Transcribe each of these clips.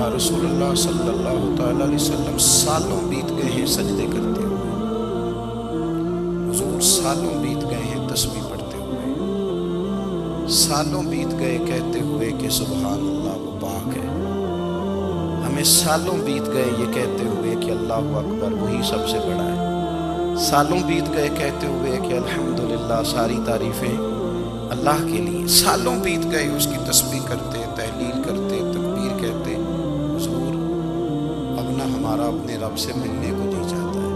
یا رسول اللہ صلی اللہ تعالی علیہ وسلم سالوں بیت گئے ہیں سجدے کرتے ہوئے، حضور سالوں بیت گئے ہیں تسبیح پڑھتے ہوئے، سالوں بیت گئے کہتے ہوئے کہ سبحان اللہ وہ پاک ہے، ہمیں سالوں بیت گئے یہ کہتے ہوئے کہ اللہ اکبر وہی سب سے بڑا ہے، سالوں بیت گئے کہتے ہوئے کہ الحمدللہ ساری تعریفیں اللہ کے لیے، سالوں بیت گئے اس کی تسبیح کرتے، تحلیل کرتے، تکبیر کہتے، حضور اب نہ ہمارا اپنے رب سے ملنے کو جی چاہتا ہے،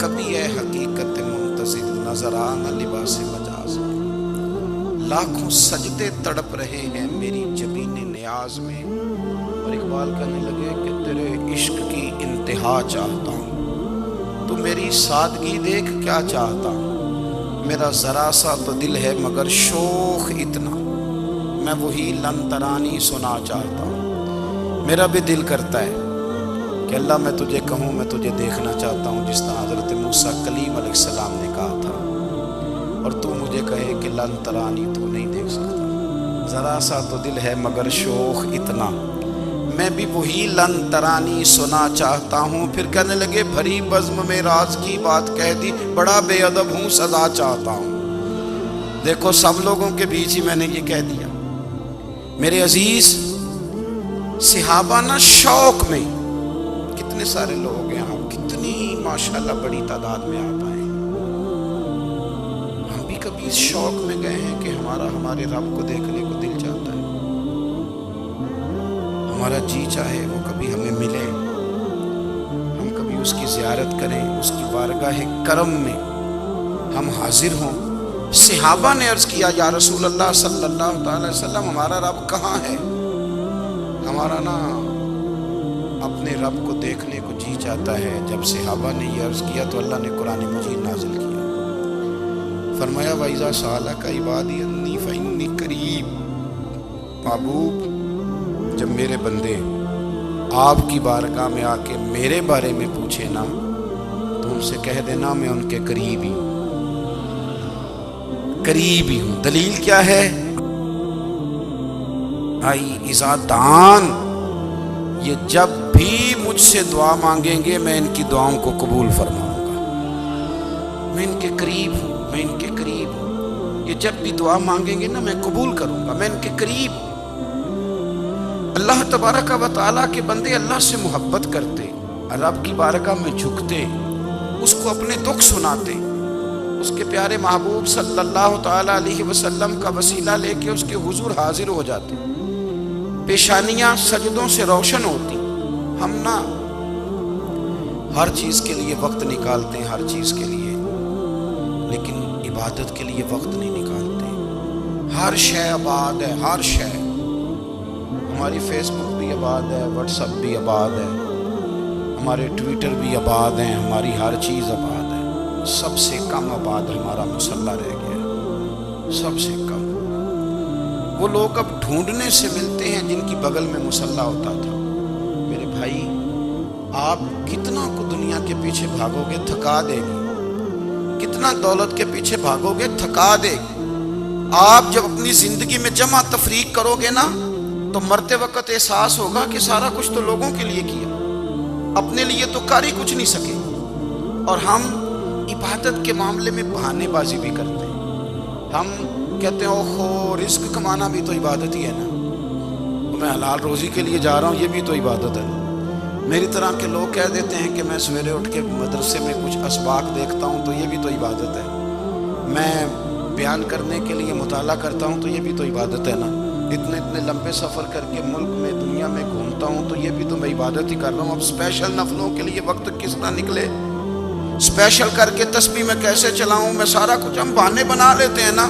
کبھی اے حقیقت منتظر نظر آ نہ لباس مجاز میں، لاکھوں سجدے تڑپ رہے ہیں میری جبین نیاز میں، اور اقبال کہنے لگے کہ تیرے عشق کی انتہا چاہتا ہوں، تو میری سادگی دیکھ کیا چاہتا ہوں، میرا ذرا سا تو دل ہے مگر شوق اتنا، میں وہی لن ترانی سنا چاہتا ہوں، میرا بھی دل کرتا ہے کہ اللہ میں تجھے کہوں میں تجھے دیکھنا چاہتا ہوں جس طرح حضرت موسیٰ کلیم علیہ السلام نے کہا تھا، اور تو مجھے کہے کہ لن ترانی تو نہیں دیکھ سکتا، ذرا سا تو دل ہے مگر شوق اتنا، میں بھی وہی لن ترانی سنا چاہتا ہوں۔ پھر کہنے لگے بھری بزم میں راز کی بات کہہ دی، بڑا بے ادب ہوں سزا چاہتا ہوں۔ دیکھو سب لوگوں کے بیچ ہی میں نے یہ کہہ دیا۔ میرے عزیز صحابہ نا شوق میں، کتنے سارے لوگ ہیں، آپ کتنی ماشاءاللہ بڑی تعداد میں آپ آئے، ہم بھی کبھی اس شوق میں گئے ہیں کہ ہمارے رب کو دیکھنے کو دل چاہتا ہے، ہمارا جی چاہے وہ کبھی ہمیں ملے، ہم کبھی اس کی زیارت کریں، اس کی بارگاہ کرم میں ہم حاضر ہوں۔ صحابہ نے عرض کیا یا رسول اللہ صلی اللہ تعالی وسلم ہمارا رب کہاں ہے؟ ہمارا نا اپنے رب کو دیکھنے کو جی چاہتا ہے۔ جب صحابہ نے یہ عرض کیا تو اللہ نے قرآن مجید نازل کیا، فرمایا وَإِذَا سَأَلَكَ عِبَادِي أَنِّي فَإِنِّي قَرِيبٌ، محبوب جب میرے بندے آپ کی بارگاہ میں آ کے میرے بارے میں پوچھے نا تو ان سے کہہ دینا میں ان کے قریب ہی ہوں، قریب ہی ہوں۔ دلیل کیا ہے؟ آئی اذا دان، یہ جب بھی مجھ سے دعا مانگیں گے میں ان کی دعاؤں کو قبول فرماؤں گا، میں ان کے قریب ہوں، میں ان کے قریب ہوں، یہ جب بھی دعا مانگیں گے نا میں قبول کروں گا، میں ان کے قریب ہوں۔ اللہ تبارک و تعالیٰ کے بندے اللہ سے محبت کرتے، رب کی بارگاہ میں جھکتے، اس کو اپنے دکھ سناتے، اس کے پیارے محبوب صلی اللہ تعالیٰ علیہ وسلم کا وسیلہ لے کے اس کے حضور حاضر ہو جاتے، پیشانیاں سجدوں سے روشن ہوتی۔ ہم نا ہر چیز کے لیے وقت نکالتے ہیں، ہر چیز کے لیے، لیکن عبادت کے لیے وقت نہیں نکالتے۔ ہر شے آباد ہے، ہر شے، ہماری فیس بک بھی آباد ہے، واٹس ایپ بھی آباد ہے، ہمارے ٹویٹر بھی آباد ہیں، ہماری ہر چیز آباد ہے، سب سے کم آباد ہمارا مصلی رہ گیا، سب سے کم۔ وہ لوگ اب ڈھونڈنے سے ملتے ہیں جن کی بغل میں مصلی ہوتا تھا۔ میرے بھائی آپ کتنا کو دنیا کے پیچھے بھاگو گے تھکا دے گی، کتنا دولت کے پیچھے بھاگو گے تھکا دے گی۔ آپ جب اپنی زندگی میں جمع تفریق کرو گے نا تو مرتے وقت احساس ہوگا کہ سارا کچھ تو لوگوں کے لیے کیا، اپنے لیے تو کر ہی کچھ نہیں سکے۔ اور ہم عبادت کے معاملے میں بہانے بازی بھی کرتے ہیں، ہم کہتے ہیں اوہو رزق کمانا بھی تو عبادت ہی ہے نا، میں حلال روزی کے لیے جا رہا ہوں یہ بھی تو عبادت ہے۔ میری طرح کے لوگ کہہ دیتے ہیں کہ میں سویرے اٹھ کے مدرسے میں کچھ اسباق دیکھتا ہوں تو یہ بھی تو عبادت ہے، میں بیان کرنے کے لیے مطالعہ کرتا ہوں تو یہ بھی تو عبادت ہے نا، اتنے لمبے سفر کر کے ملک میں دنیا میں گھومتا ہوں تو یہ بھی تو میں عبادت ہی کر رہا ہوں۔ اب اسپیشل نفلوں کے لیے وقت کس طرح نکلے، اسپیشل کر کے تسبیح میں کیسے چلاؤں، میں سارا کچھ ہم بہانے بنا لیتے ہیں نا۔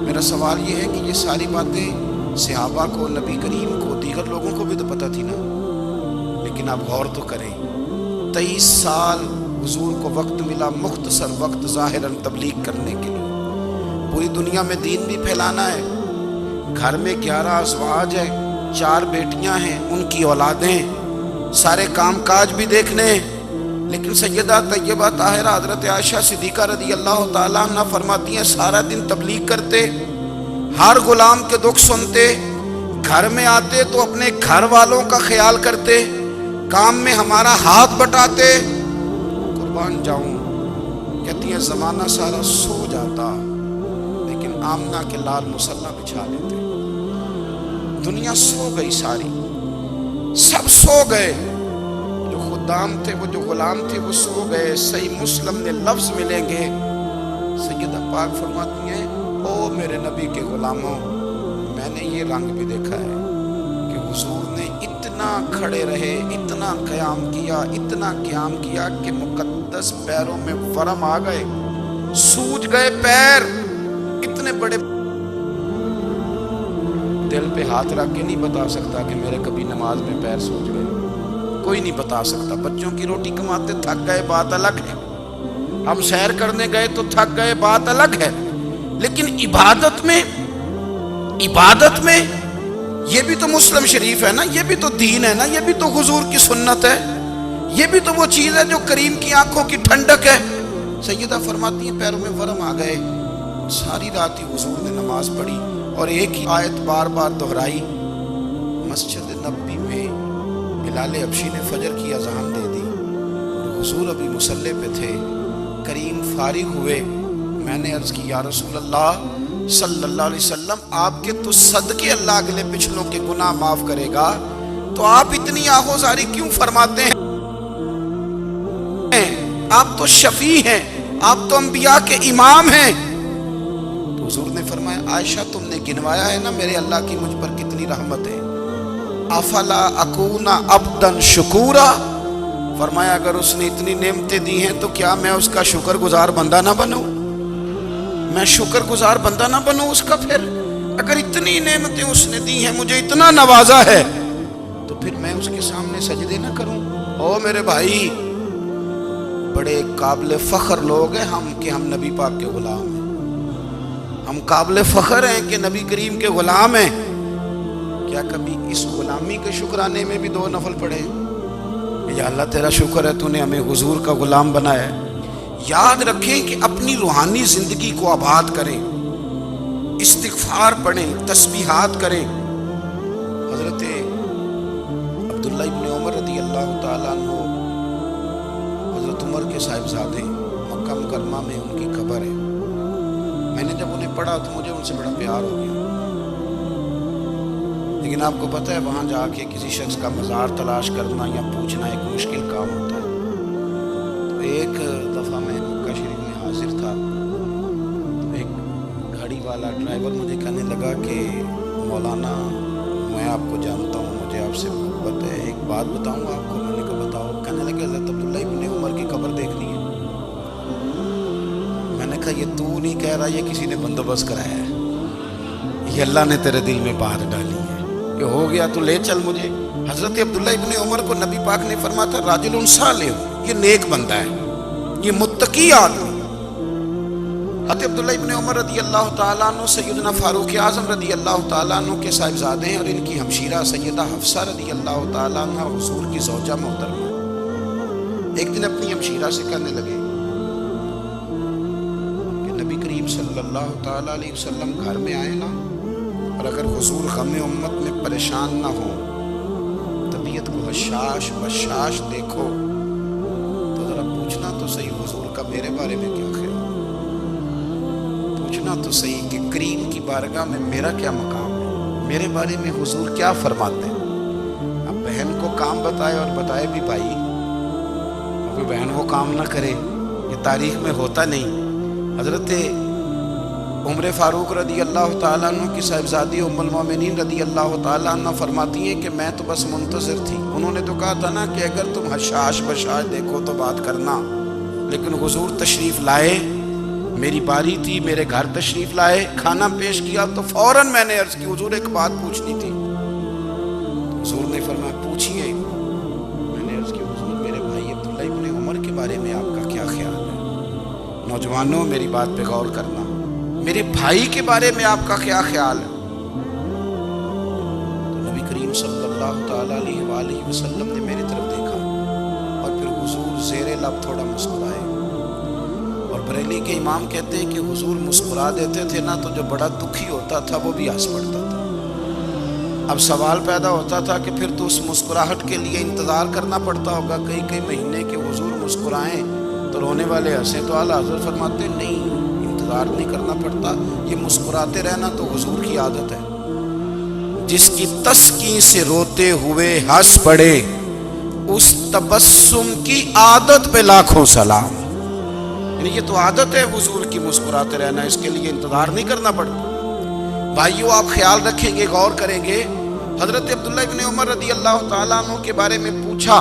میرا سوال یہ ہے کہ یہ ساری باتیں صحابہ کو، نبی کریم کو، دیگر لوگوں کو بھی تو پتہ تھی نا، لیکن آپ غور تو کریں 23 سال حضور کو وقت ملا، مختصر وقت ظاہراً تبلیغ کرنے کے لیے، پوری دنیا میں دین بھی پھیلانا ہے۔ گھر میں 11 ازواج ہے، 4 بیٹیاں ہیں، ان کی اولادیں، سارے کام کاج بھی دیکھنے ہیں، لیکن سیدہ طیبہ طاہرہ حضرت عائشہ صدیقہ رضی اللہ تعالیٰ عنہ فرماتی ہیں سارا دن تبلیغ کرتے، ہر غلام کے دکھ سنتے، گھر میں آتے تو اپنے گھر والوں کا خیال کرتے، کام میں ہمارا ہاتھ بٹاتے۔ قربان جاؤں، کہتی ہیں زمانہ سارا سو جاتا لیکن آمنہ کے لال مصلی بچھا لیتے۔ دنیا سو گئی، ساری سب سو گئے، جو خدام تھے، وہ جو غلام تھے، وہ سو گئے۔ صحیح مسلم میں لفظ ملیں گے، سیدہ پاک فرماتی ہیں او میرے نبی کے غلاموں، میں نے یہ رنگ بھی دیکھا ہے کہ حضور نے اتنا کھڑے رہے، اتنا قیام کیا، اتنا قیام کیا کہ مقدس پیروں میں ورم آ گئے، سوج گئے پیر، اتنے بڑے۔ دل پہ ہاتھ رکھ کے نہیں بتا سکتا کہ میرے کبھی نماز میں پیر سوج گئے، کوئی نہیں بتا سکتا۔ بچوں کی روٹی کماتے تھک گئے، بات الگ ہے، ہم سیر کرنے گئے تو تھک گئے، بات الگ ہے، لیکن عبادت میں یہ بھی تو مسلم شریف ہے نا، یہ بھی تو دین ہے نا، یہ بھی تو حضور کی سنت ہے، یہ بھی تو وہ چیز ہے جو کریم کی آنکھوں کی ٹھنڈک ہے۔ سیدہ فرماتی ہیں پیروں میں ورم آ گئے، ساری رات ہی حضور نے نماز پڑھی اور ایک ہی آیت بار بار دہرائی۔ مسجد نبوی میں بلال حبشی نے فجر کی اذان دے دی، حضور ابھی مصلی پہ تھے، کریم فارغ ہوئے، میں نے عرض کی یا رسول اللہ صلی اللہ علیہ وسلم، آپ کے تو صدقے اللہ اگلے پچھلوں کے گناہ معاف کرے گا، تو آپ اتنی آہوزاری کیوں فرماتے ہیں؟ آپ تو شفیع ہیں، آپ تو انبیاء کے امام ہیں۔ تو حضور نے فرمایا عائشہ تم نے گنوایا ہے نا میرے اللہ کی مجھ پر کتنی رحمت ہے، افلا اکون عبدا شکورا، فرمایا اگر اس نے اتنی نعمتیں دی ہیں تو کیا میں اس کا شکر گزار بندہ نہ بنوں؟ میں شکر گزار بندہ نہ بنوں اس کا؟ پھر اگر اتنی نعمتیں اس نے دی ہیں، مجھے اتنا نوازا ہے، تو پھر میں اس کے سامنے سجدے نہ کروں؟ او میرے بھائی، بڑے قابل فخر لوگ ہیں ہم کہ ہم نبی پاک کے غلام ہیں، ہم قابل فخر ہیں کہ نبی کریم کے غلام ہیں۔ کیا کبھی اس غلامی کے شکرانے میں بھی 2 نفل پڑھے؟ یا اللہ تیرا شکر ہے تو نے ہمیں حضور کا غلام بنایا ہے۔ یاد رکھیں کہ اپنی روحانی زندگی کو آباد کریں، استغفار پڑھیں، تسبیحات کریں۔ حضرت عبداللہ ابن عمر رضی اللہ تعالیٰ عنہ، حضرت عمر کے صاحبزادے، مکہ مکرمہ میں ان کی قبر ہے۔ میں نے جب انہیں پڑھا تو مجھے ان سے بڑا پیار ہو گیا، لیکن آپ کو پتہ ہے وہاں جا کے کسی شخص کا مزار تلاش کرنا یا پوچھنا ایک مشکل کام ہوتا ہے۔ تو ایک دفعہ میں مکہ شریف میں حاضر تھا، تو ایک گاڑی والا ڈرائیور مجھے کہنے لگا کہ مولانا میں آپ کو جانتا ہوں، مجھے آپ سے محبت ہے، ایک بات بتاؤں آپ کو؟ میں نے کہا بتاؤ۔ کہنے لگے حضرت عبداللہ ابن عمر کی قبر دیکھنی ہے۔ میں نے کہا یہ تو نہیں کہہ رہا، یہ کسی نے بندوبست کرایا ہے، یہ اللہ نے تیرے دل میں بات ڈالی ہے، کہ ہو گیا تو لے چل مجھے۔ حضرت عبداللہ ابن عمر کو نبی پاک نے فرمایا تھا راجل صالح، یہ نیک بندہ ہے، یہ متقی آدمی۔ حضرت عبداللہ ابن عمر رضی اللہ تعالیٰ عنہ سیدنا فاروق اعظم رضی اللہ تعالیٰ عنہ کے صاحبزادے ہیں، اور ان کی ہمشیرہ سیدہ حفصہ رضی اللہ تعالیٰ عنہ حضور کی زوجہ محترمہ۔ ایک دن اپنی ہمشیرہ سے کہنے لگے کہ نبی کریم صلی اللہ تعالیٰ علیہ وسلم گھر میں آئے نا، اور اگر حضور غم امت میں پریشان نہ ہو، طبیعت کو حشاش بشاش دیکھو، تو ذرا پوچھنا تو صحیح حضور کا میرے بارے میں کیا خیال، پوچھنا تو صحیح کہ کریم کی بارگاہ میں میرا کیا مقام ہے، میرے بارے میں حضور کیا فرماتے ہیں۔ اب بہن کو کام بتائے اور بتائے بھی بھائی، کوئی بہن وہ کام نہ کرے، یہ تاریخ میں ہوتا نہیں۔ حضرت عمر فاروق رضی اللہ تعالیٰ عنہ کی صاحبزادی ام المومنین رضی اللہ تعالیٰ عنہ فرماتی ہیں کہ میں تو بس منتظر تھی، انہوں نے تو کہا تھا نا کہ اگر تم حشاش بشاش دیکھو تو بات کرنا، لیکن حضور تشریف لائے، میری باری تھی، میرے گھر تشریف لائے، کھانا پیش کیا تو فوراً میں نے عرض کی حضور ایک بات پوچھنی تھی۔ حضور نے فرمایا پوچھئے۔ میں نے عرض کی حضور میرے بھائی عبداللہ ابن عمر کے بارے میں آپ کا کیا خیال ہے؟ نوجوانوں میری بات پہ غور کرنا، میرے بھائی کے بارے میں آپ کا کیا خیال ہے؟ تو نبی کریم صلی اللہ تعالیٰ علیہ وآلہ وسلم نے میری طرف دیکھا اور پھر حضور زیر لب تھوڑا مسکرائے، اور بریلی کے امام کہتے ہیں کہ حضور مسکرا دیتے تھے نا تو جو بڑا دکھی ہوتا تھا وہ بھی ہنس پڑتا تھا۔ اب سوال پیدا ہوتا تھا کہ پھر تو اس مسکراہٹ کے لیے انتظار کرنا پڑتا ہوگا کئی کئی مہینے کہ حضور مسکرائیں تو رونے والے ہنسیں، تو اعلیٰ حضرت فرماتے ہیں نہیں، انتظار نہیں کرنا پڑتا، یہ مسکراتے رہنا تو حضور کی عادت ہے۔ جس کی تسکین سے روتے ہوئے ہنس پڑے، اس تبسم کی عادت پہ لاکھوں سلام۔ یعنی یہ تو عادت ہے حضور کی مسکراتے رہنا، اس کے لیے انتظار نہیں کرنا پڑتا۔ بھائیو آپ خیال رکھیں گے، غور کریں گے، حضرت عبداللہ ابن عمر رضی اللہ تعالیٰ عنہ کے بارے میں پوچھا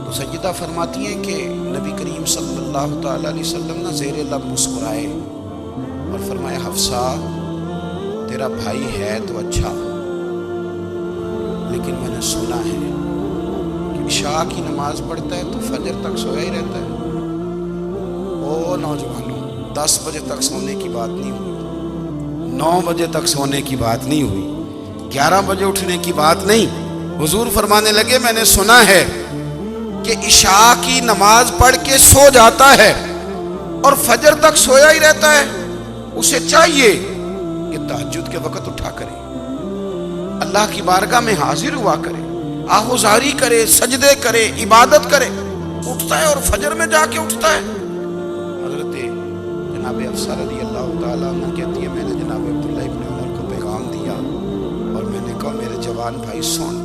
تو سیدہ فرماتی ہیں کہ نبی کریم صلی اللہ تعالیٰ علیہ وسلم نے زیر لب مسکرائے اور فرمایا حفصہ تیرا بھائی ہے تو اچھا، لیکن میں نے سنا ہے کہ عشاء کی نماز پڑھتا ہے تو فجر تک سویا ہی رہتا ہے۔ او نوجوانوں، 10 بجے تک سونے کی بات نہیں ہوئی، 9 بجے تک سونے کی بات نہیں ہوئی، 11 بجے اٹھنے کی بات نہیں۔ حضور فرمانے لگے میں نے سنا ہے کہ عشاء کی نماز پڑھ کے سو جاتا ہے اور فجر تک سویا ہی رہتا ہے، اسے چاہیے کہ تہجد کے وقت اٹھا کرے، اللہ کی بارگاہ میں حاضر ہوا کرے، آہوزاری کرے، سجدے کرے، عبادت کرے۔ اٹھتا ہے اور فجر میں جا کے اٹھتا ہے۔ حضرت جناب حفصہ رضی اللہ تعالیٰ عنہ کہتی ہے میں نے جناب عبداللہ ابن عمر کو پیغام دیا اور میں نے کہا میرے جوان بھائی سن،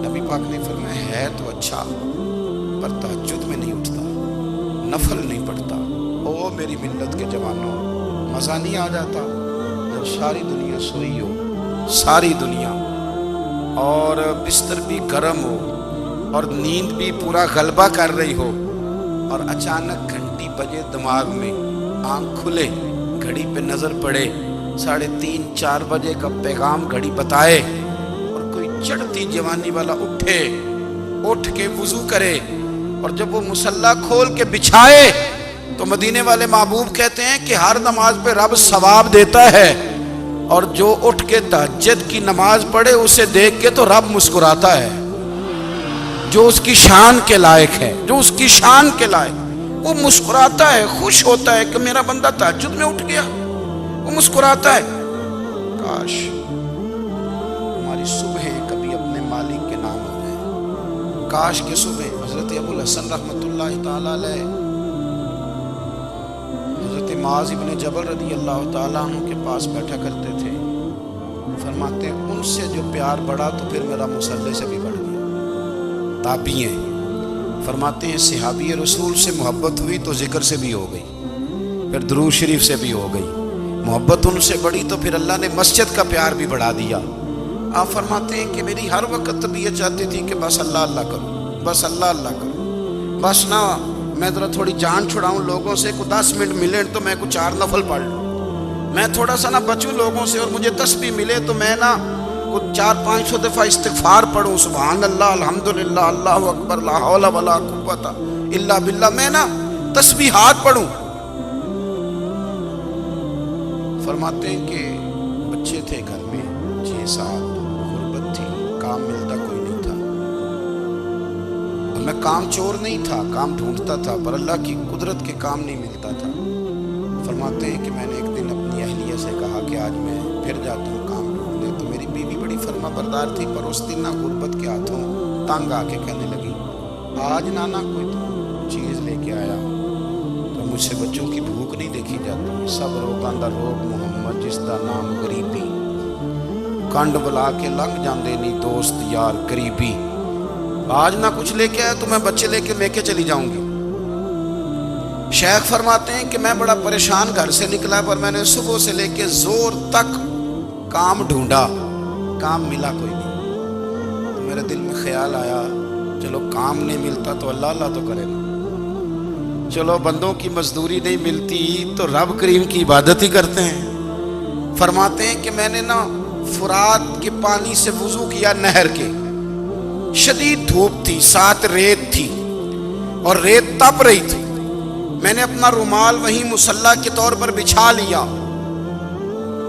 نبی پاک نے فرمایا ہے تو اچھا پر تہجد میں نہیں اٹھتا، نفل نہیں پڑھتا۔ او میری ملت کے جوانوں، مزہ نہیں آ جاتا جب ساری دنیا سوئی ہو، ساری دنیا، اور بستر بھی گرم ہو اور نیند بھی پورا غلبہ کر رہی ہو، اور اچانک گھنٹی بجے دماغ میں، آنکھ کھلے، گھڑی پہ نظر پڑے، 3:30 4 بجے کا پیغام گھڑی بتائے، اور کوئی چڑھتی جوانی والا اٹھ کے وضو کرے، اور جب وہ مصلی کھول کے بچھائے تو مدینے والے محبوب کہتے ہیں کہ ہر نماز پہ رب ثواب دیتا ہے، اور جو اٹھ کے تہجد کی نماز پڑھے اسے دیکھ کے تو رب مسکراتا ہے، جو اس کی شان کے لائق ہے، جو اس کی شان کے لائق، وہ مسکراتا ہے، خوش ہوتا ہے کہ میرا بندہ تہجد میں اٹھ گیا، وہ مسکراتا ہے۔ کاش ہماری صبح کبھی اپنے مالک کے نام ہو جائے، کاش کہ صبح حضرت ابو الحسن رحمۃ اللہ تعالیٰ علیہ حضرت معاذ ابن جبل رضی اللہ تعالیٰ عنہ کے پاس بیٹھا کرتے تھے، فرماتے ہیں ان سے جو پیار بڑھا تو پھر میرا مصلی سے بھی بڑھ گیا۔ تابعی ہیں، فرماتے ہیں صحابی رسول سے محبت ہوئی تو ذکر سے بھی ہو گئی، پھر درود شریف سے بھی ہو گئی، محبت ان سے بڑھی تو پھر اللہ نے مسجد کا پیار بھی بڑھا دیا۔ آپ فرماتے ہیں کہ میری ہر وقت طبیعت چاہتی تھی کہ بس اللہ اللہ کروں، بس اللہ اللہ کروں، بس نہ میں ذرا تھوڑی جان چھڑاؤں لوگوں سے، کو 10 منٹ ملے تو میں کچھ 4 نفل پڑھ لوں، میں تھوڑا سا نہ بچوں لوگوں سے، اور مجھے تسبیح ملے تو میں نہ کچھ 400-500 دفعہ استغفار پڑھوں، سبحان اللہ، الحمدللہ، اللہ اکبر، لا حول ولا قوت الا باللہ، میں نہ تسبیحات پڑھوں۔ فرماتے ہیں کہ بچے تھے گھر میں 6-7، غربت تھی، کام ملتا کوئی نہیں تھا، اور میں کام چور نہیں تھا، کام ڈھونڈتا تھا، پر اللہ کی قدرت کے کام نہیں ملتا تھا۔ فرماتے ہیں کہ میں نے ایک دن اپنی اہلیہ سے کہا کہ آج میں پھر جاتا ہوں کام ڈھونڈنے، تو میری بیوی بڑی فرما بردار تھی، پر اس دن نہ غربت کے ہاتھوں تنگ آ کے کہنے لگی آج نانا کوئی تو چیز لے کے آیا، تو مجھ سے بچوں کی بھوک نہیں دیکھی جاتی، سب روگاں دا روگ محمد جس دا نام غریبی، کنڈ بلا کے لنگ جاندے نہیں دوست یار قریبی، آج نہ کچھ لے کے آیا تو میں بچے لے کے میکے چلی جاؤں گی۔ شیخ فرماتے ہیں کہ میں بڑا پریشان گھر سے نکلا، پر میں نے صبح سے لے کے زور تک کام ڈھونڈا، کام ملا کوئی نہیں، تو میرے دل میں خیال آیا چلو کام نہیں ملتا تو اللہ اللہ تو کرے نا، چلو بندوں کی مزدوری نہیں ملتی تو رب کریم کی عبادت ہی کرتے ہیں۔ فرماتے ہیں کہ میں نے نا فرات کے پانی سے وضو کیا، نہر کے، شدید دھوپ تھی، ساتھ ریت تھی اور ریت تپ رہی تھی، میں نے اپنا رومال وہیں مصلی کے طور پر بچھا لیا،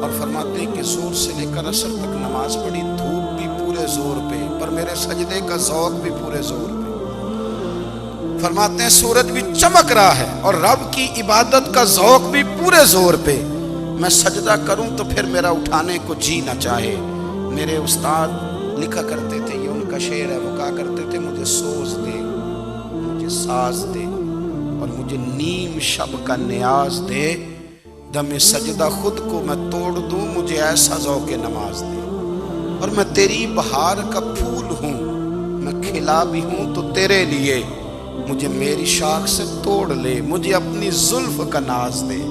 اور فرماتے ہیں کہ زور سے لے کر عصر تک نماز پڑھی، دھوپ بھی پورے زور پہ، پر میرے سجدے کا ذوق بھی پورے زور پہ۔ فرماتے ہیں سورج بھی چمک رہا ہے اور رب کی عبادت کا ذوق بھی پورے زور پہ، میں سجدہ کروں تو پھر میرا اٹھانے کو جی نہ چاہے، میرے استاد لکھا کرتے تھے، یہ ان کا شعر ہے، وہ کہا کرتے تھے مجھے سوز دے، مجھے ساز دے، اور مجھے نیم شب کا نیاز دے، دم سجدہ خود کو میں توڑ دوں، مجھے ایسا ذوق نماز دے۔ اور میں تیری بہار کا پھول ہوں، میں کھلا بھی ہوں تو تیرے لیے، مجھے میری شاخ سے توڑ لے، مجھے اپنی زلف کا ناز دے۔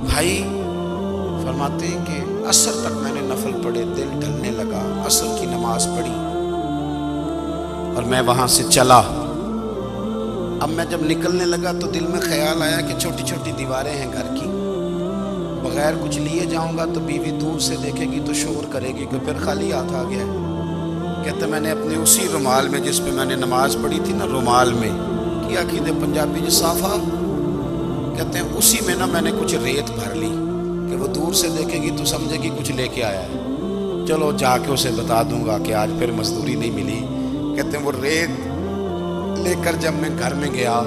بھائی فرماتے ہیں کہ عصر تک میں نے نفل پڑھے، دل ڈھلنے لگا، عصر کی نماز پڑھی اور میں وہاں سے چلا۔ اب میں جب نکلنے لگا تو دل میں خیال آیا کہ چھوٹی چھوٹی دیواریں ہیں گھر کی، بغیر کچھ لیے جاؤں گا تو بیوی دور سے دیکھے گی تو شور کرے گی کہ پھر خالی ہاتھ آ گیا۔ کہتے میں نے اپنے اسی رومال میں جس پہ میں نے نماز پڑھی تھی نا، رومال میں کی عقیدے پنجابی جو صافہ کہتے ہیں، اسی میں نا میں نے کچھ ریت بھر لی کہ وہ دور سے دیکھے گی تو سمجھے گی کچھ لے کے آیا ہے، چلو جا کے اسے بتا دوں گا کہ آج پھر مزدوری نہیں ملی۔ کہتے ہیں وہ ریت لے کر جب میں گھر میں گیا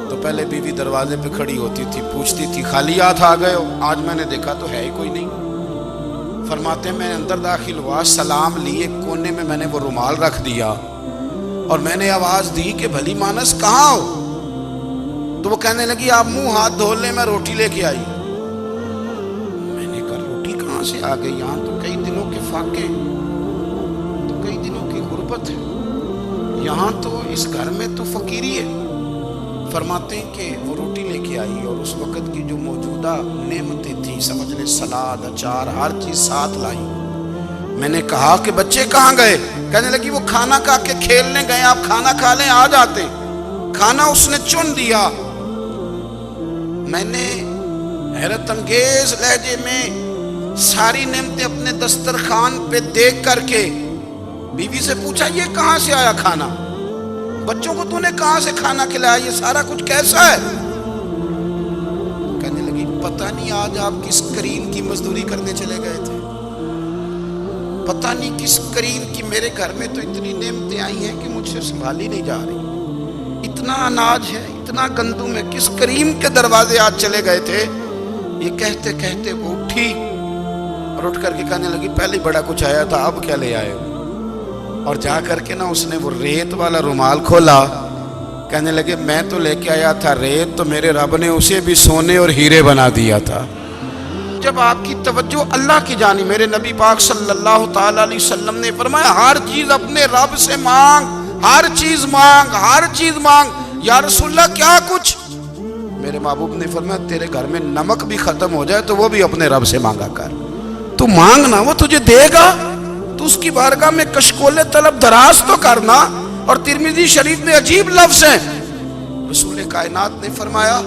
تو پہلے بیوی دروازے پہ کھڑی ہوتی تھی، پوچھتی تھی خالی ہاتھ آ گئے ہو؟ آج میں نے دیکھا تو ہے ہی کوئی نہیں۔ فرماتے ہیں میں اندر داخل ہوا، سلام لیے، کونے میں میں نے وہ رومال رکھ دیا اور میں نے آواز دی کہ بھلی مانس کہاں ہو؟ تو وہ کہنے لگی آپ منہ ہاتھ دھو لیں، میں روٹی لے کے آئی۔ میں نے کہا روٹی کہاں سے آ گئی؟ یہاں تو کئی دنوں کے فاقے، تو کئی دنوں کی غربت ہے، یہاں تو اس گھر میں تو فقیری ہے۔ فرماتے ہیں کہ وہ روٹی لے کے آئی اور اس وقت کی جو موجودہ نعمتیں تھیں، سمجھ لیں سلاد، اچار، ہر چیز ساتھ لائی۔ میں نے کہا کہ بچے کہاں گئے؟ کہنے لگی وہ کھانا کھا کے کھیلنے گئے، آپ کھانا کھا لیں آ جاتے۔ کھانا اس نے چن دیا۔ میں نے حیرت انگیز لہجے میں ساری نعمتیں اپنے دسترخوان پہ دیکھ کر کے بیوی سے پوچھا یہ کہاں سے آیا کھانا؟ بچوں کو تو نے کہاں سے کھانا کھلایا؟ یہ سارا کچھ کیسا ہے؟ کہنے لگی پتہ نہیں آج آپ کس کریم کی مزدوری کرنے چلے گئے تھے، پتہ نہیں کس کریم کی، میرے گھر میں تو اتنی نعمتیں آئی ہیں کہ مجھ سے سنبھالی نہیں جا رہی، اتنا اناج ہے، اتنا گندم ہے، کس کریم کے دروازے آج چلے گئے تھے؟ یہ کہتے کہتے وہ اٹھی اور اٹھ کر کے کہنے لگی پہلے بڑا کچھ آیا تھا، اب کیا لے آئے ہو؟ اور جا کر کے نا اس نے وہ ریت والا رومال کھولا، کہنے لگے میں تو لے کے آیا تھا ریت، تو میرے رب نے اسے بھی سونے اور ہیرے بنا دیا تھا۔ جب آپ کی توجہ اللہ کی جانب، میرے نبی پاک صلی اللہ تعالی علیہ وسلم نے فرمایا ہر چیز اپنے رب سے مانگ، ہر چیز مانگ، ہر چیز مانگ۔ یا رسول اللہ کیا کچھ؟ میرے محبوب نے فرمایا تیرے گھر میں نمک بھی ختم ہو جائے تو وہ بھی اپنے رب سے مانگا کر، تو مانگنا وہ تجھے دے گا، تو اس کی بارگاہ میں کشکول طلب دراز تو کرنا۔ اور ترمذی شریف میں عجیب لفظ ہیں، رسول کائنات نے فرمایا،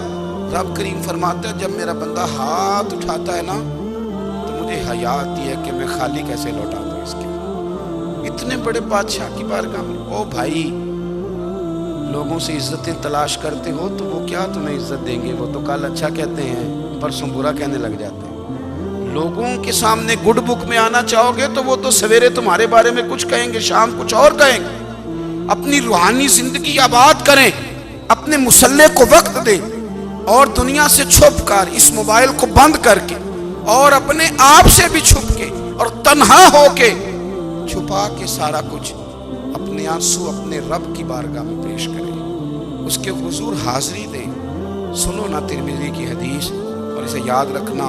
رب کریم فرماتا ہے جب میرا بندہ ہاتھ اٹھاتا ہے نا تو مجھے حیا آتی ہے کہ میں خالی کیسے لوٹا دوں اس کے، اتنے بڑے بادشاہ کی بارگاہ میں۔ او بھائی لوگوں سے عزتیں تلاش کرتے ہو تو وہ کیا تمہیں عزت دیں گے؟ وہ تو کل اچھا کہتے ہیں پرسوں برا کہنے لگ جاتے ہیں۔ لوگوں کے سامنے گڈ بک میں آنا چاہو گے تو وہ تو سویرے تمہارے بارے میں کچھ کہیں گے، شام کچھ اور کہیں گے۔ اپنی روحانی زندگی آباد کریں، اپنے مصلے کو وقت دیں، اور دنیا سے چھپ کر اس موبائل کو بند کر کے اور اپنے آپ سے بھی چھپ کے اور تنہا ہو کے چھپا کے سارا کچھ اپنے آنسو اپنے رب کی بارگاہ میں پیش کریں، اس کے حضور حاضری دیں۔ سنو نا ترمذی کی حدیث اور اسے یاد رکھنا،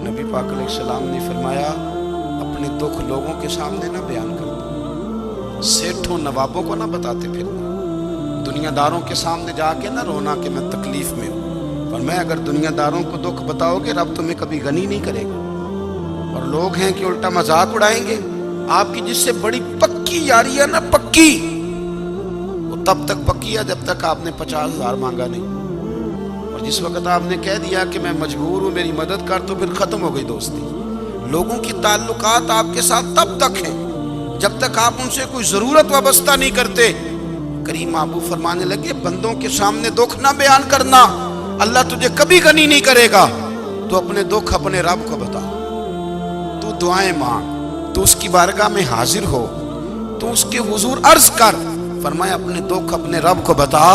نبی پاک علیہ السلام نے فرمایا اپنے دکھ لوگوں کے سامنے نہ بیان کرنا، سیٹھوں نوابوں کو نہ بتاتے پھرنا، دنیا داروں کے سامنے جا کے نہ رونا کہ میں تکلیف میں ہوں۔ اور میں اگر دنیا داروں کو دکھ بتاؤ گے رب تمہیں کبھی غنی نہیں کرے گا، اور لوگ ہیں کہ الٹا مذاق اڑائیں گے۔ آپ کی جس سے بڑی پکی یاری ہے نا، پکی، وہ تب تک پکی ہے جب تک آپ نے 50,000 مانگا نہیں، اور جس وقت آپ نے کہہ دیا کہ میں مجبور ہوں میری مدد کر تو پھر ختم ہو گئی دوستی۔ لوگوں کی تعلقات آپ کے ساتھ تب تک ہیں جب تک آپ ان سے کوئی ضرورت وابستہ نہیں کرتے۔ کریم محبوب فرمانے لگے بندوں کے سامنے دکھ نہ بیان کرنا، اللہ تجھے کبھی غنی نہیں کرے گا۔ تو اپنے دکھ اپنے رب کو بتا، تو دعائیں مانگ، تو اس کی بارگاہ میں حاضر ہو، تو اس کے حضور عرض کر۔ فرمایا اپنے دکھ اپنے رب کو بتا،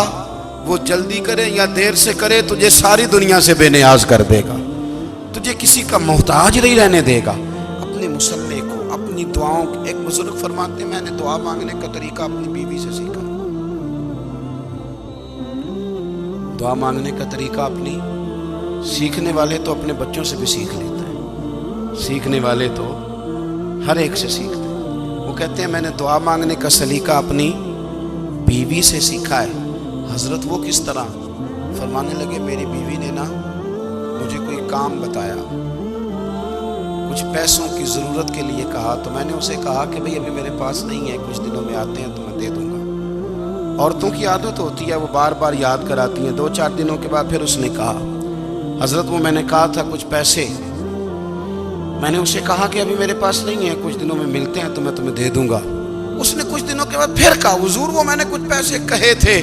وہ جلدی کرے یا دیر سے کرے تجھے ساری دنیا سے بے نیاز کر دے گا، تجھے کسی کا محتاج نہیں رہنے دے گا۔ اپنے مصلے کو، اپنے اپنی دعاؤں، ایک بزرگ فرماتے ہیں میں نے دعا مانگنے کا طریقہ اپنی بیوی سے سیکھا. دعا مانگنے کا طریقہ اپنی، سیکھنے والے تو اپنے بچوں سے بھی سیکھ لیتے ہیں، سیکھنے والے تو ہر ایک سے سیکھتے ہیں. وہ کہتے ہیں میں نے دعا مانگنے کا سلیقہ اپنی بیوی سے سیکھا ہے. حضرت وہ کس طرح؟ فرمانے لگے میری بیوی نے نا مجھے کوئی کام بتایا، کچھ پیسوں کی ضرورت کے لیے کہا، تو میں نے اسے کہا کہ بھئی ابھی میرے پاس نہیں ہے، کچھ دنوں میں آتے ہیں تو میں دے دوں گا. عورتوں کی عادت ہوتی ہے وہ بار بار یاد کراتی ہیں. 2-4 دنوں کے بعد پھر اس نے کہا حضرت وہ میں نے کہا تھا کچھ پیسے، میں نے اسے کہا کہ ابھی میرے پاس نہیں ہے، کچھ دنوں میں ملتے ہیں تو میں تمہیں دے دوں گا. اس نے کچھ دنوں کے بعد پھر کہا حضور وہ میں نے کچھ پیسے کہے تھے.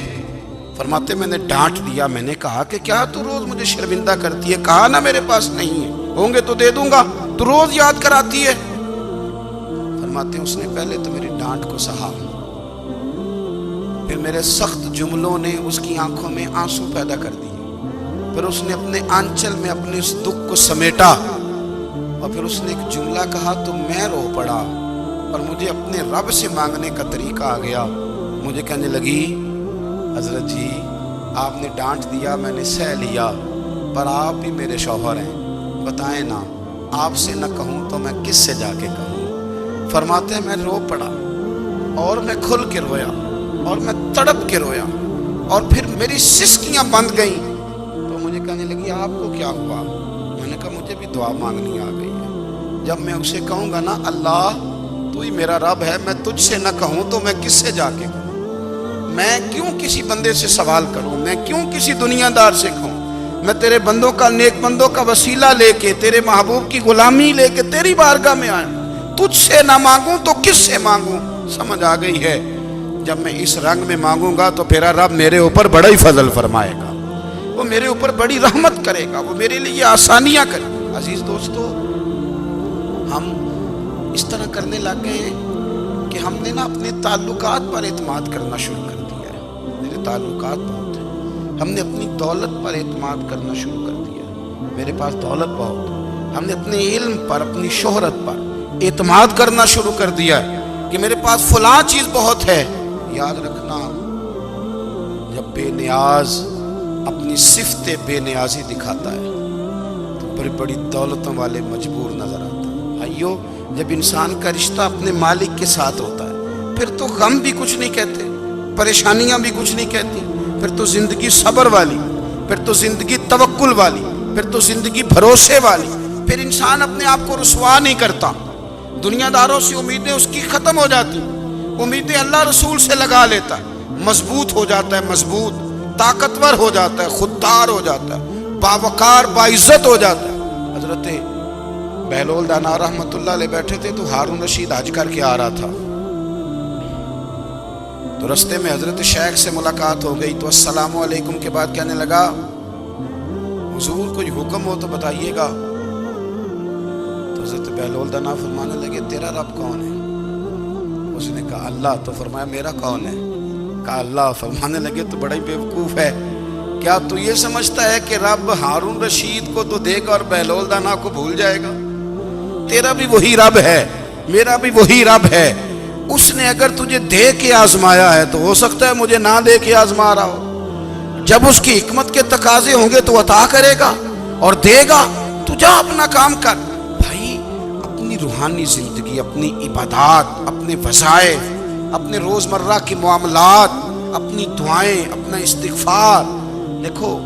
فرماتے میں نے ڈانٹ دیا، میں نے کہا کہ کیا تو روز مجھے شرمندہ کرتی ہے، کہا نا میرے پاس نہیں ہے، ہوں گے تو دے دوں گا، تو روز یاد کراتی ہے. فرماتے اس نے پہلے تو میری ڈانٹ کو سہا، پھر میرے سخت جملوں نے اس کی آنکھوں میں آنسو پیدا کر دیے، پھر اس نے اپنے آنچل میں اپنے اس دکھ کو سمیٹا، اور پھر اس نے ایک جملہ کہا تو میں رو پڑا، اور مجھے اپنے رب سے مانگنے کا طریقہ آ گیا. مجھے کہنے لگی حضرت جی آپ نے ڈانٹ دیا، میں نے سہ لیا، پر آپ بھی میرے شوہر ہیں، بتائیں نا آپ سے نہ کہوں تو میں کس سے جا کے کہوں. فرماتے ہیں میں رو پڑا، اور میں کھل کے رویا، اور میں تڑپ کے رویا، اور پھر میری سسکیاں بند گئیں. تو مجھے کہنے لگی آپ کو کیا ہوا؟ میں نے کہا مجھے بھی دعا مانگنی آ گئی ہے. جب میں اسے کہوں گا نا اللہ تو ہی میرا رب ہے، میں تجھ سے نہ کہوں تو میں کس سے جا کے کہوں؟ میں کیوں کسی بندے سے سوال کروں؟ میں کیوں کسی دنیا دار سے کہوں؟ میں تیرے بندوں کا، نیک بندوں کا وسیلہ لے کے، تیرے محبوب کی غلامی لے کے تیری بارگاہ میں آیا، تجھ سے نہ مانگوں تو کس سے مانگوں؟ سمجھ آ گئی ہے. جب میں اس رنگ میں مانگوں گا تو پھر رب میرے اوپر بڑا ہی فضل فرمائے گا، وہ میرے اوپر بڑی رحمت کرے گا، وہ میرے لیے آسانیاں کرے گا. عزیز دوستو ہم اس طرح کرنے لگ گئے ہیں کہ ہم نے نا اپنے تعلقات پر اعتماد کرنا شروع کر دیا ہے. میرے تعلقات بہت ہیں، ہم نے اپنی دولت پر اعتماد کرنا شروع کر دیا ہے، میرے پاس دولت بہت ہے. ہم نے اپنے علم پر، اپنی شہرت پر اعتماد کرنا شروع کر دیا ہے کہ میرے پاس فلاں چیز بہت ہے. یاد رکھنا جب بے نیاز اپنی صفت بے نیازی دکھاتا ہے تو بڑی بڑی دولتوں والے مجبور نظر آتا ہے. بھائیو جب انسان کا رشتہ اپنے مالک کے ساتھ ہوتا ہے پھر تو غم بھی کچھ نہیں کہتے، پریشانیاں بھی کچھ نہیں کہتی، پھر تو زندگی صبر والی، پھر تو زندگی توکل والی، پھر تو زندگی بھروسے والی. پھر انسان اپنے آپ کو رسوا نہیں کرتا، دنیا داروں سے امیدیں اس کی ختم ہو جاتی، امیدیں اللہ رسول سے لگا لیتا ہے، مضبوط ہو جاتا ہے، مضبوط، طاقتور ہو جاتا ہے، خوددار ہو جاتا ہے، باوقار باعزت ہو جاتا ہے. حضرت بہلول دانا رحمت اللہ علیہ بیٹھے تھے تو ہارون رشید حج کر کے آ رہا تھا، تو رستے میں حضرت شیخ سے ملاقات ہو گئی تو السلام علیکم کے بعد کہنے لگا حضور کوئی حکم ہو تو بتائیے گا. تو حضرت بہلول دانا فرمانے لگے تیرا رب کون ہے؟ اس نے کہا اللہ. تو فرمایا میرا کون ہے؟ کہا اللہ. فرمانے لگے تو بڑا ہی بیوقوف ہے، کیا تو یہ سمجھتا ہے کہ رب ہارون رشید کو تو دے گا اور بہلول دانا کو بھول جائے گا؟ تیرا بھی وہی رب ہے، میرا بھی وہی رب ہے. اس نے اگر تجھے دے کے آزمایا ہے تو ہو سکتا ہے مجھے نہ دے کے آزما رہا ہو. جب اس کی حکمت کے تقاضے ہوں گے تو عطا کرے گا اور دے گا. تو جا اپنا کام کر. بھائی اپنی روحانی زندگی، اپنی عبادات، اپنے وظائف، اپنے روزمرہ کے معاملات، اپنی دعائیں، اپنا استغفار. دیکھو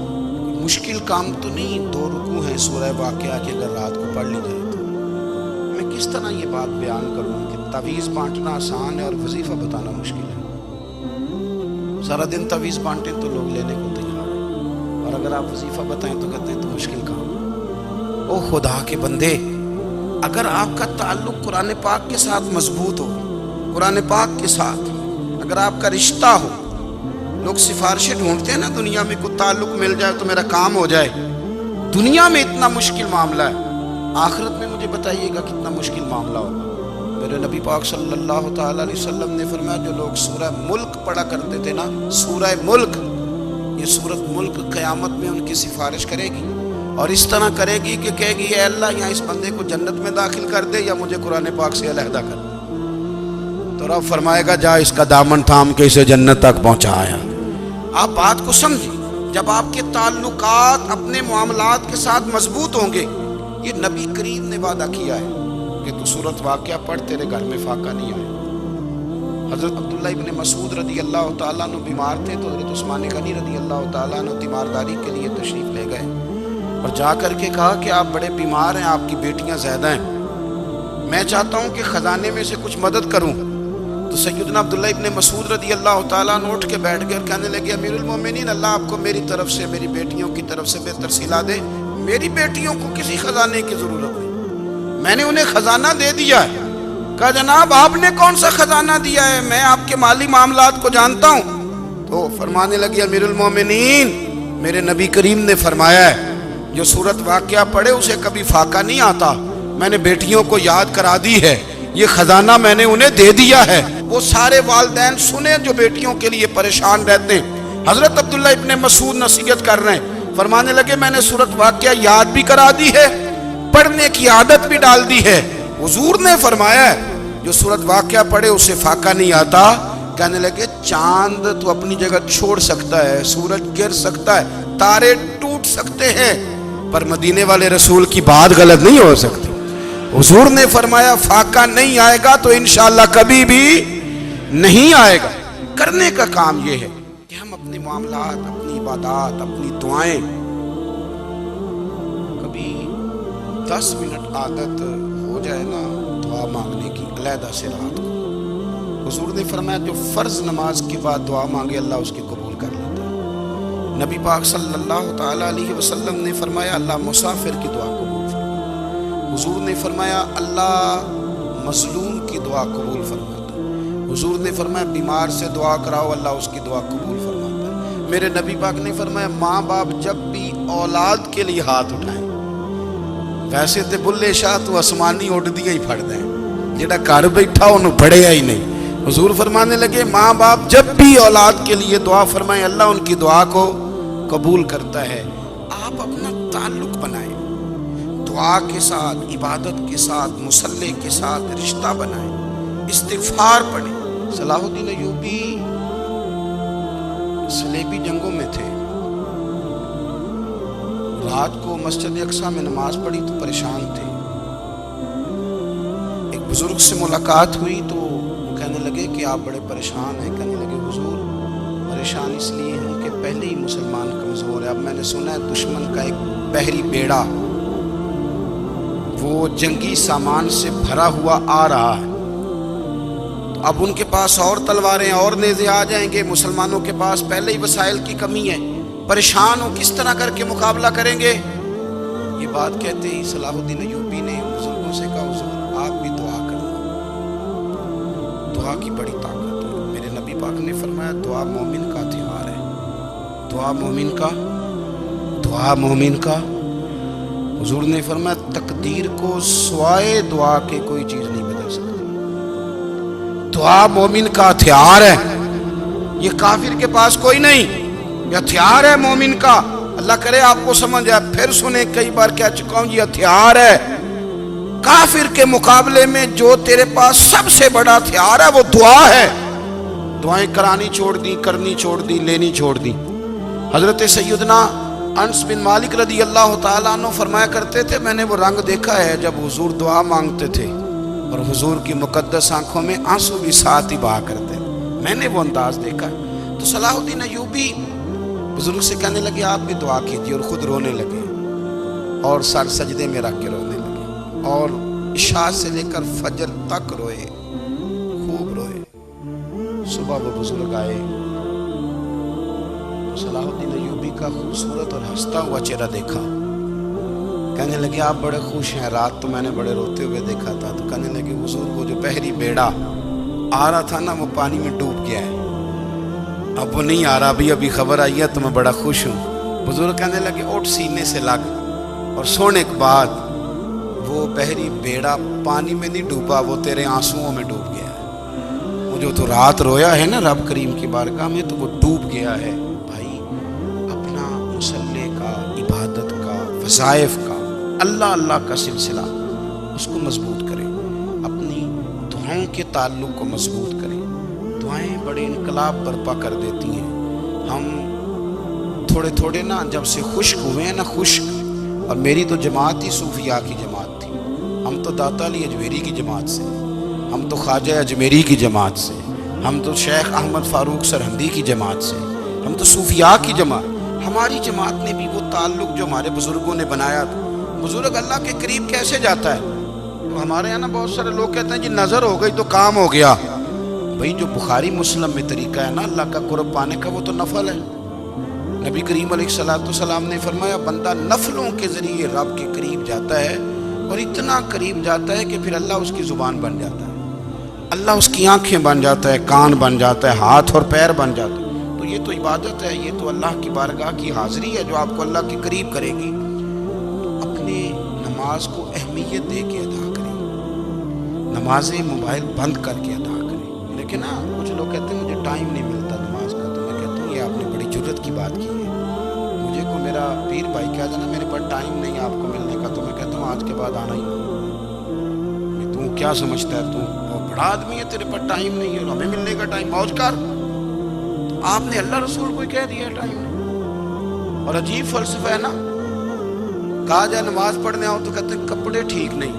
مشکل کام تو نہیں، 2 رکوع ہیں سورہ واقعہ کی اگر رات کو پڑھ لی جائے تو. میں کس طرح یہ بات بیان کروں کہ تعویذ بانٹنا آسان ہے اور وظیفہ بتانا مشکل ہے. سارا دن تعویذ بانٹیں تو لوگ لینے کو تیار ہیں، اور اگر آپ وظیفہ بتائیں تو کہتے ہیں تو مشکل کام ہے. او خدا کے بندے، اگر آپ کا تعلق قرآن پاک کے ساتھ مضبوط ہو، قرآن پاک کے ساتھ اگر آپ کا رشتہ ہو، لوگ سفارشیں ڈھونڈتے ہیں نا دنیا میں، کوئی تعلق مل جائے تو میرا کام ہو جائے. دنیا میں اتنا مشکل معاملہ ہے، آخرت میں مجھے بتائیے گا کتنا مشکل معاملہ ہوگا. میرے نبی پاک صلی اللہ تعالیٰ علیہ وسلم نے فرمایا جو لوگ سورہ ملک پڑھا کرتے تھے نا، سورہ ملک، یہ سورت ملک قیامت میں ان کی سفارش کرے گی. اور اس طرح کرے گی کہ کہے گی اے اللہ یہاں اس بندے کو جنت میں داخل کر دے یا مجھے قرآن پاک سے علیحدہ کر دے. تو رب فرمائے گا جا اس کا دامن تھام کے اسے جنت تک پہنچایا. آپ بات کو سمجھیں. جب آپ کے تعلقات اپنے معاملات کے ساتھ مضبوط ہوں گے، یہ نبی کریم نے وعدہ کیا ہے کہ تو سورت واقعہ پڑھ تیرے گھر میں فاقہ نہیں آئے. حضرت عبداللہ ابن مسعود رضی اللہ تعالیٰ عنہ بیمار تھے تو حضرت عثمان غنی رضی اللہ تعالیٰ عنہ تیمارداری کے لیے تشریف لے گئے اور جا کر کے کہا کہ آپ بڑے بیمار ہیں، آپ کی بیٹیاں زیادہ ہیں، میں چاہتا ہوں کہ خزانے میں سے کچھ مدد کروں. تو سیدنا عبداللہ ابن مسعود رضی اللہ تعالیٰ عنہ اٹھ کے بیٹھ گئے اور کہنے لگے امیر المومنین، اللہ آپ کو میری طرف سے میری بیٹیوں کی طرف سے بہتر صلہ دے. میری بیٹیوں کو کسی خزانے کی ضرورت نہیں، میں نے انہیں خزانہ دے دیا ہے. کہا جناب آپ نے کون سا خزانہ دیا ہے، میں آپ کے مالی معاملات کو جانتا ہوں. تو فرمانے لگی امیر المومنین میرے نبی کریم نے فرمایا ہے جو سورت واقعہ پڑھے اسے کبھی فاقہ نہیں آتا. میں نے بیٹیوں کو یاد کرا دی ہے، یہ خزانہ میں نے انہیں دے دیا ہے. وہ سارے والدین سنیں جو بیٹیوں کے لیے پریشان رہتے ہیں. حضرت عبداللہ ابن مسعود نصیحت کر رہے ہیں، فرمانے لگے میں نے سورت واقعہ یاد بھی کرا دی ہے، پڑھنے کی عادت بھی ڈال دی ہے. حضور نے فرمایا ہے جو سورت واقعہ پڑھے اسے فاقہ نہیں آتا. کہنے لگے چاند تو اپنی جگہ چھوڑ سکتا ہے، سورج گر سکتا ہے، تارے ٹوٹ سکتے ہیں، پر مدینے والے رسول کی بات غلط نہیں ہو سکتی. حضور نے فرمایا فاقہ نہیں آئے گا تو انشاءاللہ کبھی بھی نہیں آئے گا. کرنے کا کام یہ ہے کہ ہم اپنے معاملات، اپنی عبادات، اپنی دعائیں کبھی 10 منٹ عادت ہو جائے نا دعا مانگنے کی علیحدہ سے رات کو. حضور نے فرمایا جو فرض نماز کے بعد دعا مانگے اللہ اس کی قبول کر لیتا ہے. نبی پاک صلی اللہ تعالیٰ علیہ وسلم نے فرمایا اللہ مسافر کی دعا قبول فرماتا. حضور نے فرمایا اللہ مظلوم کی دعا قبول فرماتا. حضور نے فرمایا بیمار سے دعا کراؤ اللہ اس کی دعا قبول فرماتا ہے. میرے نبی پاک نے فرمایا ماں باپ جب بھی اولاد کے لیے ہاتھ اٹھائیں، ویسے تے بلے شاہ تو آسمانی اٹھ دیا ہی پھڑ دیں، جڑا گھر بیٹھا انہوں پڑھیا ہی نہیں. حضور فرمانے لگے ماں باپ جب بھی اولاد کے لیے دعا فرمائیں اللہ ان کی دعا کو قبول کرتا ہے. آپ اپنا تعلق بنائیں، دعا کے ساتھ، عبادت کے ساتھ، مصلی کے ساتھ رشتہ بنائیں، استغفار پڑھیں. صلاح الدین ایوبی صلیبی جنگوں میں تھے، رات کو مسجد اقصی میں نماز پڑھی تو پریشان تھے. ایک بزرگ سے ملاقات ہوئی تو کہنے لگے کہ آپ بڑے پریشان ہیں. کہنے لگے حضور پریشان اس لیے ہیں کہ پہلے ہی مسلمان کمزور ہے، اب میں نے سنا ہے دشمن کا ایک بحری بیڑا وہ جنگی سامان سے بھرا ہوا آ رہا ہے، اب ان کے پاس اور تلواریں اور نیزے آ جائیں گے، مسلمانوں کے پاس پہلے ہی وسائل کی کمی ہے، پریشان ہو کس طرح کر کے مقابلہ کریں گے. یہ بات کہتے ہی صلاح الدین ایوبی نے بزرگوں سے کہا حضور آپ بھی دعا کرنا، دعا کی بڑی طاقت ہے. میرے نبی پاک نے فرمایا دعا مومن کا ہتھیار ہے، دعا مومن کا. حضور نے فرمایا تقدیر کو سوائے دعا کے کوئی چیز نہیں بدل سکتی. دعا مومن کا ہتھیار ہے، یہ کافر کے پاس کوئی نہیں، یہ ہتھیار ہے مومن کا. اللہ کرے آپ کو سمجھ آئے. پھر سنیں کئی بار کہہ چکا ہوں یہ ہتھیار ہے. کافر کے مقابلے میں جو تیرے پاس سب سے بڑا ہتھیار ہے وہ دعا ہے. دعائیں کرانی چھوڑ دی، کرنی چھوڑ دی، لینی چھوڑ دی. حضرت سیدنا انس بن مالک رضی اللہ تعالیٰ عنہ فرمایا کرتے تھے میں نے وہ رنگ دیکھا ہے جب حضور دعا مانگتے تھے اور حضور کی مقدس آنکھوں میں آنسو بھی ساتھ ہی بہا کرتے، میں نے وہ انداز دیکھا. تو صلاح الدین ایوبی بزرگ سے کہنے لگے آپ بھی دعا کیجیے، اور خود رونے لگے اور سر سجدے میں رکھ کے رونے لگے اور عشاء سے لے کر فجر تک روئے، خوب روئے. صبح وہ بزرگ آئے، صلاح الدین ایوبی کا خوبصورت اور ہنستا ہوا چہرہ دیکھا. کہنے لگے آپ بڑے خوش ہیں، رات تو میں نے بڑے روتے ہوئے دیکھا تھا. تو کہنے لگے حضور وہ جو بحری بیڑا آ رہا تھا نا وہ پانی میں ڈوب گیا ہے، اب وہ نہیں آ رہا، ابھی خبر آئی ہے تو میں بڑا خوش ہوں. بزرگ کہنے لگے اٹھ سینے سے لگ، اور سونے کے بعد وہ بحری بیڑا پانی میں نہیں ڈوبا، وہ تیرے آنسوؤں میں ڈوب گیا ہے. وہ جو تو رات رویا ہے نا رب کریم کی بارگاہ میں تو وہ ڈوب گیا ہے. بھائی اپنا مصلی کا، عبادت کا وظائف کا، اللہ اللہ کا سلسلہ اس کو مضبوط کریں، اپنی دعاؤں کے تعلق کو مضبوط کریں۔ دعائیں بڑے انقلاب برپا کر دیتی ہیں۔ ہم تھوڑے تھوڑے نا جب سے خشک ہوئے ہیں نا، خشک، اور میری تو جماعت ہی صوفیاء کی جماعت تھی، ہم تو داتا علی اجمیری کی جماعت سے، ہم تو خواجہ اجمیری کی جماعت سے، ہم تو شیخ احمد فاروق سرہندی کی جماعت سے، ہم تو صوفیاء کی جماعت۔ ہماری جماعت نے بھی وہ تعلق جو ہمارے بزرگوں نے بنایا تھا۔ بزرگ اللہ کے قریب کیسے جاتا ہے؟ تو ہمارے یہاں نا بہت سارے لوگ کہتے ہیں جی نظر ہو گئی تو کام ہو گیا۔ بھئی جو بخاری مسلم میں طریقہ ہے نا اللہ کا قرب پانے کا، وہ تو نفل ہے۔ نبی کریم علیہ السلام نے فرمایا بندہ نفلوں کے ذریعے رب کے قریب جاتا ہے، اور اتنا قریب جاتا ہے کہ پھر اللہ اس کی زبان بن جاتا ہے، اللہ اس کی آنکھیں بن جاتا ہے، کان بن جاتا ہے، ہاتھ اور پیر بن جاتا ہے۔ تو یہ تو عبادت ہے، یہ تو اللہ کی بارگاہ کی حاضری ہے جو آپ کو اللہ کے قریب کرے گی۔ تو اپنے نماز کو اہمیت دے کے ادا کریں، نمازیں موبائل بند کر کے ادا کریں۔ لیکن ہاں کچھ لوگ کہتے ہیں مجھے ٹائم نہیں ملتا نماز کا، تو میں کہتا ہوں یہ آپ نے بڑی جرت کی بات کی ہے۔ مجھے کو میرا پیر بھائی کہہ دینا میرے پاس ٹائم نہیں ہے آپ کو ملنے کا، تو میں کہتا ہوں آج کے بعد آنا ہی نہیں۔ تو کیا سمجھتا ہے، تو بڑا آدمی ہے، تیرے پاس ٹائم نہیں ہے، ہمیں ملنے کا ٹائم، موج کر۔ آپ نے اللہ رسول کو کہہ دیا ٹائم نہیں۔ اور عجیب فلسفہ ہے نا، کہا جائے نماز پڑھنے آؤ تو کہتے ہیں کپڑے ٹھیک نہیں،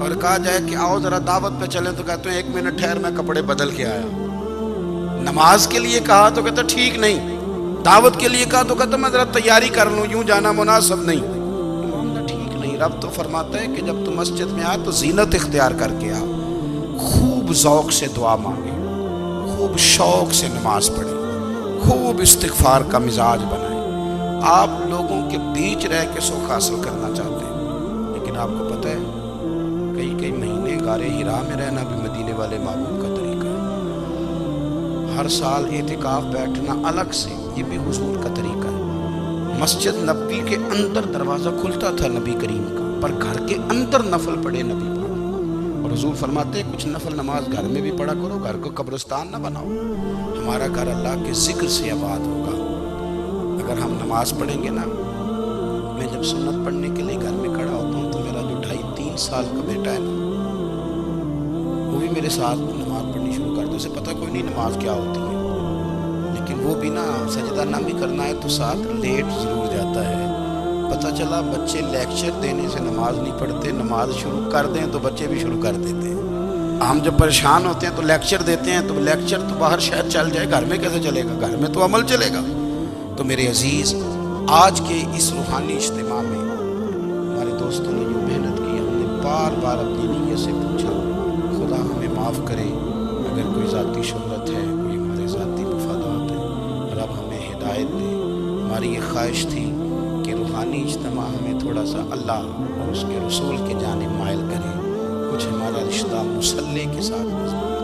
اور کہا جائے کہ آؤ ذرا دعوت پہ چلیں تو کہتے ہیں 1 منٹ ٹھہر میں کپڑے بدل کے آیا۔ نماز کے لیے کہا تو کہتے ہیں ٹھیک نہیں، دعوت کے لیے کہا تو کہتے ہیں میں ذرا تیاری کر لوں، یوں جانا مناسب نہیں، معاملہ ٹھیک نہیں۔ رب تو فرماتا ہے کہ جب تم مسجد میں آ تو زینت اختیار کر کے آ، خوب ذوق سے دعا مانگے، خوب شوق سے نماز پڑھیں، خوب استغفار کا مزاج بنائیں۔ آپ لوگوں کے بیچ رہ کے سکھ حاصل کرنا چاہتے ہیں، لیکن آپ کو پتہ ہے کئی مہینے غار حرا میں رہنا بھی مدینے والے محبوب کا طریقہ ہے۔ ہر سال اعتکاف بیٹھنا الگ سے، یہ بھی حضور کا طریقہ ہے۔ مسجد نبوی کے اندر دروازہ کھلتا تھا نبی کریم کا، پر گھر کے اندر نفل پڑھے نبی پاک، اور حضور فرماتے ہیں کچھ نفل نماز گھر میں بھی پڑھا کرو، گھر کو قبرستان نہ بناؤ۔ ہمارا گھر اللہ کے ذکر سے آباد ہوگا۔ اگر ہم نماز پڑھیں گے نا، میں جب سنت پڑھنے کے لیے گھر میں کھڑا ہوتا ہوں تو میرا جو 2.5-3 سال کا بیٹا ہے نا، وہ بھی میرے ساتھ نماز پڑھنی شروع کر دے۔ اسے پتہ کوئی نہیں نماز کیا ہوتی ہے، لیکن وہ بھی نا سجدہ نہ بھی کرنا ہے تو ساتھ لیٹ ضرور جاتا ہے۔ پتہ چلا بچے لیکچر دینے سے نماز نہیں پڑھتے، نماز شروع کر دیں تو بچے بھی شروع کر دیتے ہیں۔ ہم جب پریشان ہوتے ہیں تو لیکچر دیتے ہیں، تو لیکچر تو باہر شاید چل جائے، گھر میں کیسے چلے گا؟ گھر میں تو عمل چلے گا۔ تو میرے عزیز، آج کے اس روحانی اجتماع میں ہمارے دوستوں نے جو محنت کی، ہم نے بار بار اپنی نیت سے پوچھا خدا ہمیں معاف کرے اگر کوئی ذاتی شہرت ہے، کوئی ہمارے ذاتی مفادات ہیں، رب ہمیں ہدایت دے۔ ہماری یہ خواہش تھی کہ روحانی اجتماع ہمیں تھوڑا سا اللہ اور اس کے رسول کی جانب مائل کرے، کچھ ہمارا رشتہ مصلی کے ساتھ مضبوط